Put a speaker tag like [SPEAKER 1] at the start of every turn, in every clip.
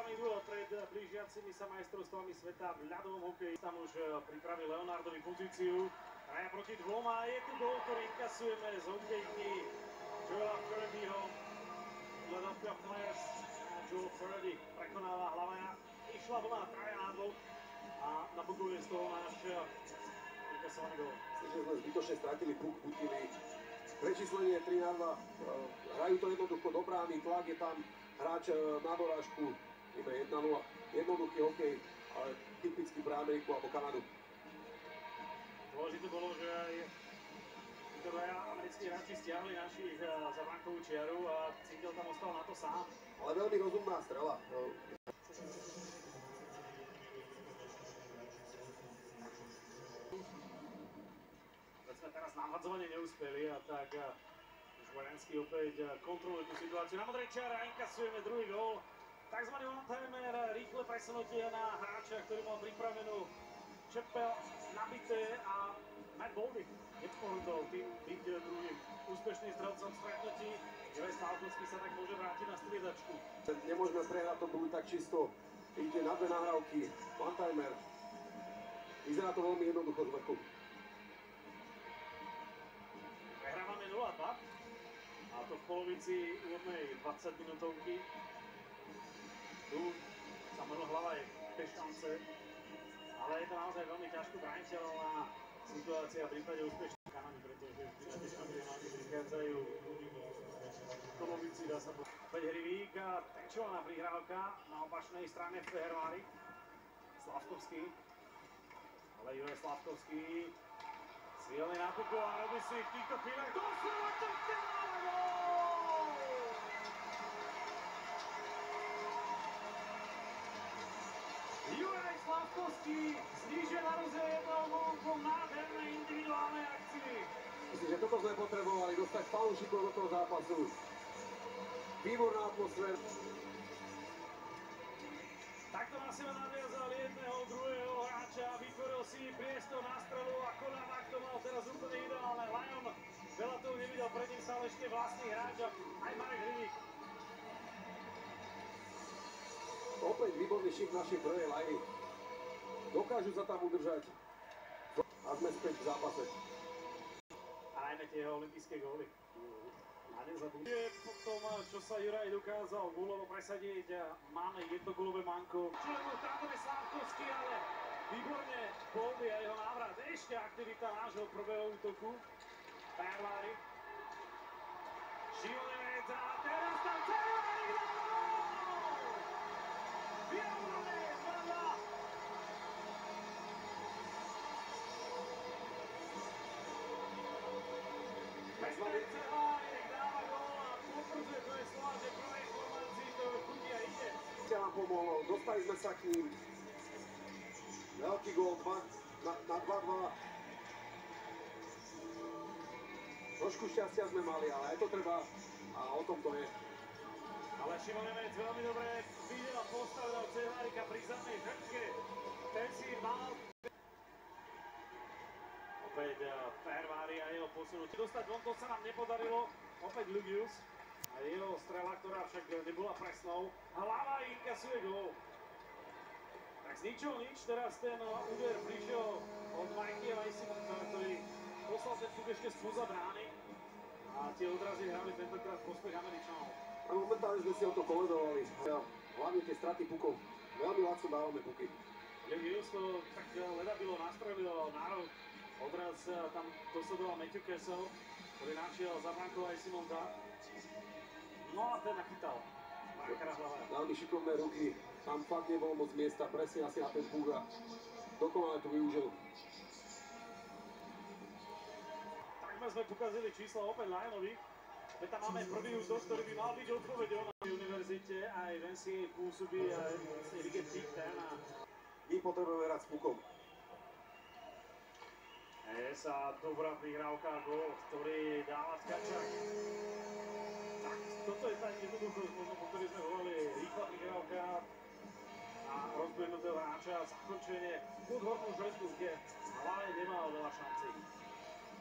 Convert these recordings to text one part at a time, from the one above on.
[SPEAKER 1] Správny duel pred blížiacimi sa majstrovstvami sveta v ľadovom hokeji. Tam už pripravil Leonardovi pozíciu. Hraja proti dvoma. Je tu gól, ktorý inkasujeme z hokejky Joela Ferdyho. Philadelphia Flyers. Joel Ferdy prekonáva Hlavaja. Išla vlna traja na dvoch a nabukuje z toho náš inkasovaný gól.
[SPEAKER 2] Myslím, že sme zbytočne stratili puk, butili. Prečíslenie 3-2. Hrajú to jednoducho do brány, tlak je tam. Hráč na dorážku, iba 1-0. Jednoduchý hokej, ale typický pre Ameriku alebo Kanadu.
[SPEAKER 1] Dôležité bolo, že aj títo dvaja americkí hráči stiahli našich za brankovú čiaru a Cítil tam ostal na to sám.
[SPEAKER 2] Ale veľmi rozumná strela.
[SPEAKER 1] Keď sme teraz nahadzovanie neúspeli a tak Žvorenský opäť kontroluje tú situáciu. Na modrej čiare inkasujeme druhý gól. Takzvaný one-timer, rýchle presunutie na hráča, ktorý mal pripravenú čepel nabité a Matt Boldy nepohodol tým byť druhým úspešným strelcom v stretnutí. Joel Slafkovský sa tak môže vrátiť na striedačku.
[SPEAKER 2] Nemôžeme prehrať, to bolo tak čisto. Ide na dve nahrávky, one-timer. Vyzerá to veľmi jednoducho z vrchu.
[SPEAKER 1] Prehrávame 0-2. A to v polovici úvodnej 20-minútovky. Tu Samuel Hlavaj bez šance, ale je to naozaj veľmi ťažko brániteľná situácia v prípade úspešných Kanady, pretože vždy šampionáty prichádzajú v polovici, dá sa povedať. Opäť Hrivík, tečovaná prihrávka na opačnej strane v Fervári. Slafkovský, ale Joel Slafkovský silný nápukol a robí si v týchto chvíľach doslova to Joel Slafkovský znížil na rozdiel jedného gólu po nádhernej individuálnej akcii.
[SPEAKER 2] Myslím, že toto sme potrebovali, dostať fanúšikov do toho zápasu. Výborná atmosféra.
[SPEAKER 1] Takto na seba nadviazal jedného, druhého hráča, vytvoril si priestor na strelu a Konavák to mal teraz úplne ideálne. Lion veľa toho nevidel, pred ním stal ešte vlastný hráč a aj Marek Hrivík.
[SPEAKER 2] Opäť výborný šik našej prvej lajny. Dokážu sa tam udržať. A sme späť v zápase.
[SPEAKER 1] A najmä tie jeho olympijské góly. A nezabudne po tom, čo sa Juraj dokázal gólovo presadiť. Máme jednogólové manko. Členom Tadovi Slafkovský, ale výborne Boldy a jeho návrat. Ešte aktivita nášho prvého útoku. Fervári. Šilnec a teraz tam Fervári na gól! Vyrovnané 2-2.
[SPEAKER 2] Nám pomohlo, dostali sme sa k ním. Veľký gól na 2-2. Trošku šťastia sme mali, ale aj to treba a o tom to je.
[SPEAKER 1] Ale Šimon Nemec veľmi dobre videl a postavil Cehárika pri zadnej žrtke. Ten si mal opäť Fervári a jeho posunúť. Dostať von, to sa nám nepodarilo. Opäť Lugius. A jeho strela, ktorá však nebola presnou. Hlava inkasuje gól. Tak z ničoho nič, teraz ten úder prišiel od Mikey'a Weissimana, ktorý poslal ten puk ešte spoza brány. A tie odrazy hrali tentokrát prospech Američanov.
[SPEAKER 2] A momentálne sme si o to koledovali. Hlavne tie straty pukov. Veľmi ľahko dávame puky.
[SPEAKER 1] Lugius to tak ledabilo nastrelil na rok. Odraz tam dosledoval Matthew Kessel, ktorý našiel za brankou Weissimana. No a ten nachytal.
[SPEAKER 2] Veľmi šikovné ruky, tam fakt nebolo moc miesta, presne asi na ten púk a dokonale to využil.
[SPEAKER 1] Takmer sme pokazili čísla opäť Lionovi. Veď tam máme prvý útok, ktorý by mal byť odpoveďou na univerzite, aj v NCAA pôsobí aj vlastne Lige Big Ten.
[SPEAKER 2] My potrebujeme hrať s pukom.
[SPEAKER 1] Je sa dobrá prihrávka, gól, ktorý dáva Tkačák. Toto je tá jednoduchosť, možno po ktorej sme hovorili, rýchla prihrávka a rozbehnutého hráča, zakončenie pod hornú žretku, kde Hlavaj nemal veľa šancí.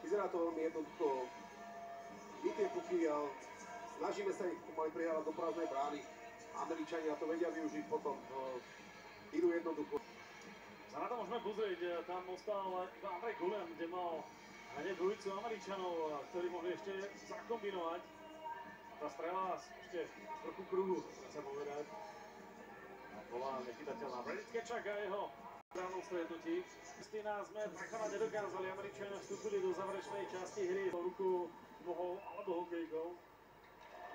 [SPEAKER 2] Vyzerá to veľmi jednoducho. My tie puky, snažíme sa ich pomaly prihrávať do prázdnej brány, Američania to vedia využiť potom. Idú jednoducho.
[SPEAKER 1] Sa na to môžeme pozrieť, tam ostal iba Andrej Gulen, kde mal hneď dvojicu Američanov, ktorí mohli ešte zakombinovať. A tá strela ešte z vrchu kruhu, dá sa povedať. Bola nechytateľná. Brady Tkečak a jeho právnom stretnutí. 13 sme prekonať nedokázali, Američania vstúpili do záverečnej časti hry po ruku nohou alebo hokejkou.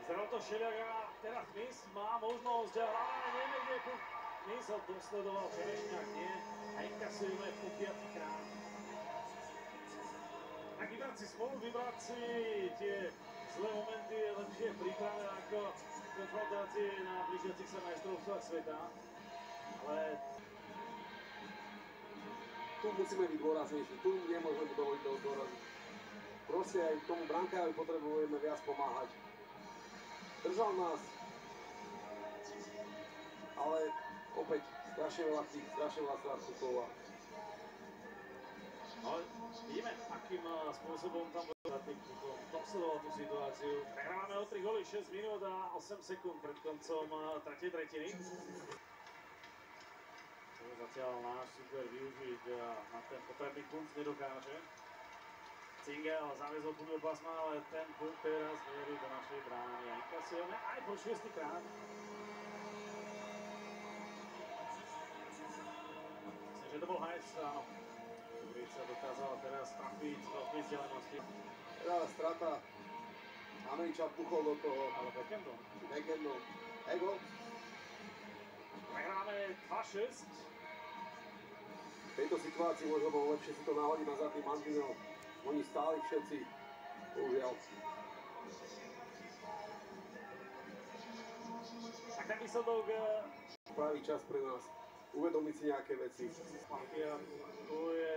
[SPEAKER 1] Zrel to Šeliak a teraz Knis má možnosť, ale nevie, kde Knis ho dosledoval, Čerešňák nie. A inkasujeme po 5. krát. Tak vybrať si spolu, vybrať si tie zlé momenty je lepšie príprave ako konfrontácie na blížiacich sa majstrovstvách sveta. Ale
[SPEAKER 2] tu musíme byť dôraznejší, tu nemôžeme dovoliť doraziť. Proste aj tomu brankárovi potrebujeme viac pomáhať. Držal nás, ale opäť strašne veľa chýb, strašne veľa strát kutov.
[SPEAKER 1] Ale vidíme, akým spôsobom tam dosledoval tú situáciu. Prehrávame o 3 góly, 6 minút a 8 sekúnd pred koncom tretej tretiny. Zatiaľ náš super využiť na ten potrebný punc nedokáže. Cingel zaviezol puk do pásma, ale ten puk teraz mierí do našej brány a inkasujeme aj po 6. krát. Myslím, že to bol Hajs, áno. Ktorý sa dokázal teraz trafiť do vzdialenosti.
[SPEAKER 2] Teraz strata. Američan puchol do toho.
[SPEAKER 1] Ale backhandom.
[SPEAKER 2] Ego.
[SPEAKER 1] Prehráme 2-6.
[SPEAKER 2] V tejto situácii možno bolo lepšie si to nahodiť na zadný mantinel. Oni stáli všetci. Bohužiaľ.
[SPEAKER 1] Tak ten výsledok...
[SPEAKER 2] Pravý čas pre nás. Uvedomiť si nejaké veci.
[SPEAKER 1] Tu je